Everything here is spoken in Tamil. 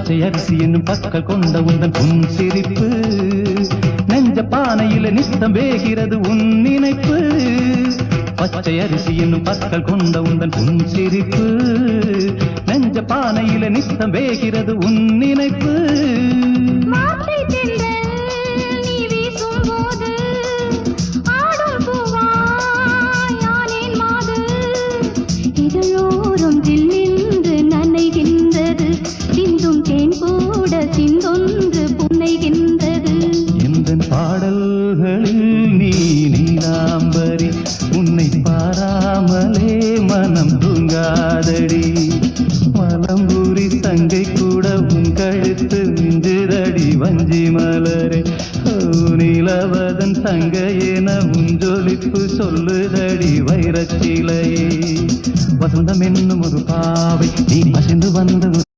பச்சை அரிசி என்னும் பற்கள் கொண்ட உந்தன் உன் சிரிப்பு நெஞ்ச பானையில நித்தம் வேகிறது உன் நினைப்பு. பச்சை அரிசி என்னும் பற்கள் கொண்ட உந்தன் உன் சிரிப்பு நெஞ்ச பானையில நித்தம் வேகிறது உன் நினைப்பு. எந்தன் பாடல்களில் நீ நீலாம்பரி உன்னை பாராமலே மனம் தூங்காதடி. மலம்பூரி தங்கை கூட உன் கழுத்து மிஞ்சுதடி வஞ்சி மலரே. நிலவதன் தங்கையென உன் ஜொலிப்பு சொல்லுதடி வைரச்சிலையே. வசந்தம் என்னும் ஒரு பாவை நீ அசைந்து வந்த